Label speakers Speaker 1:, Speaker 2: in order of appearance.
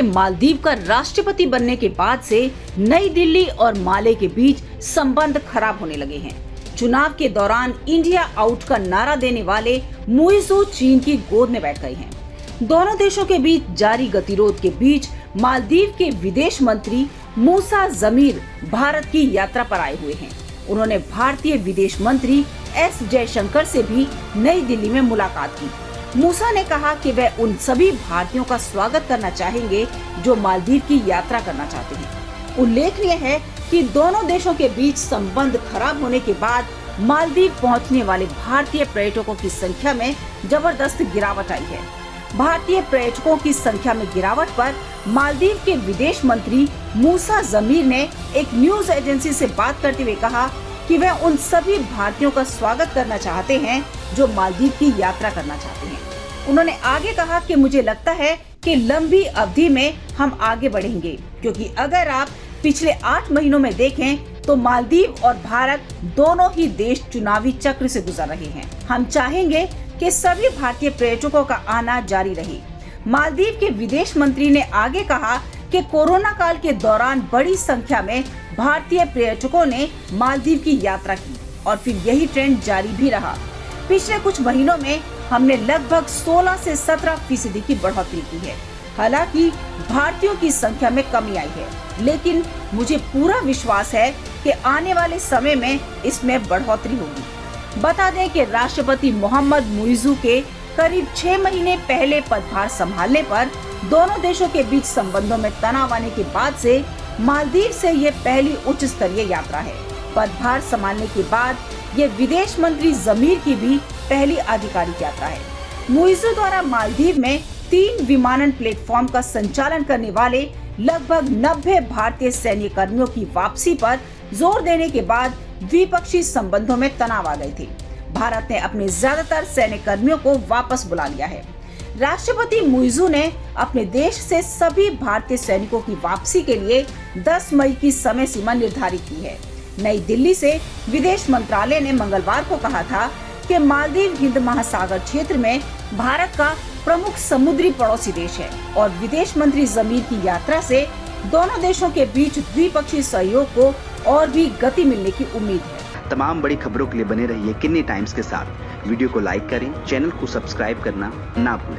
Speaker 1: के मालदीव का राष्ट्रपति बनने के बाद से नई दिल्ली और माले के बीच संबंध खराब होने लगे हैं। चुनाव के दौरान इंडिया आउट का नारा देने वाले मुइज़ू चीन की गोद में बैठ गए हैं। दोनों देशों के बीच जारी गतिरोध के बीच मालदीव के विदेश मंत्री मूसा जमीर भारत की यात्रा पर आए हुए हैं। उन्होंने भारतीय विदेश मंत्री एस जयशंकर से भी नई दिल्ली में मुलाकात की। मूसा ने कहा कि वह उन सभी भारतीयों का स्वागत करना चाहेंगे जो मालदीव की यात्रा करना चाहते हैं। उल्लेखनीय है कि दोनों देशों के बीच संबंध खराब होने के बाद मालदीव पहुंचने वाले भारतीय पर्यटकों की संख्या में जबरदस्त गिरावट आई है। भारतीय पर्यटकों की संख्या में गिरावट पर मालदीव के विदेश मंत्री मूसा जमीर ने एक न्यूज एजेंसी से बात करते हुए कहा कि वह उन सभी भारतीयों का स्वागत करना चाहते हैं जो मालदीव की यात्रा करना चाहते हैं। उन्होंने आगे कहा कि मुझे लगता है कि लंबी अवधि में हम आगे बढ़ेंगे, क्योंकि अगर आप पिछले 8 महीनों में देखें तो मालदीव और भारत दोनों ही देश चुनावी चक्र से गुजर रहे हैं। हम चाहेंगे कि सभी भारतीय पर्यटकों का आना जारी रहे। मालदीव के विदेश मंत्री ने आगे कहा कि कोरोना काल के दौरान बड़ी संख्या में भारतीय पर्यटकों ने मालदीव की यात्रा की और फिर यही ट्रेंड जारी भी रहा। पिछले कुछ महीनों में हमने लगभग 16 से 17% की बढ़ोतरी की है। हालांकि भारतीयों की संख्या में कमी आई है, लेकिन मुझे पूरा विश्वास है कि आने वाले समय में इसमें बढ़ोतरी होगी। बता दें कि राष्ट्रपति मोहम्मद मुइज़ू के करीब 6 महीने पहले पदभार संभालने पर दोनों देशों के बीच संबंधों में तनाव आने के बाद से मालदीव से ये पहली उच्च स्तरीय यात्रा है। पदभार संभालने के बाद ये विदेश मंत्री जमीर की भी पहली आधिकारिक यात्रा है। मुइज़ू द्वारा मालदीव में 3 विमानन प्लेटफॉर्म का संचालन करने वाले लगभग 90 भारतीय सैन्य कर्मियों की वापसी पर जोर देने के बाद द्विपक्षीय संबंधों में तनाव आ गए थे। भारत ने अपने ज्यादातर सैन्य कर्मियों को वापस बुला लिया है। राष्ट्रपति मुइज़ू ने अपने देश से सभी भारतीय सैनिकों की वापसी के लिए 10 मई की समय सीमा निर्धारित की है। नई दिल्ली से विदेश मंत्रालय ने मंगलवार को कहा था कि मालदीव हिंद महासागर क्षेत्र में भारत का प्रमुख समुद्री पड़ोसी देश है और विदेश मंत्री जमीर की यात्रा से दोनों देशों के बीच द्विपक्षीय सहयोग को और भी गति मिलने की उम्मीद है।
Speaker 2: तमाम बड़ी खबरों के लिए बने रहिए किन्नी टाइम्स के साथ। वीडियो को लाइक करें, चैनल को सब्सक्राइब करना ना भूलें।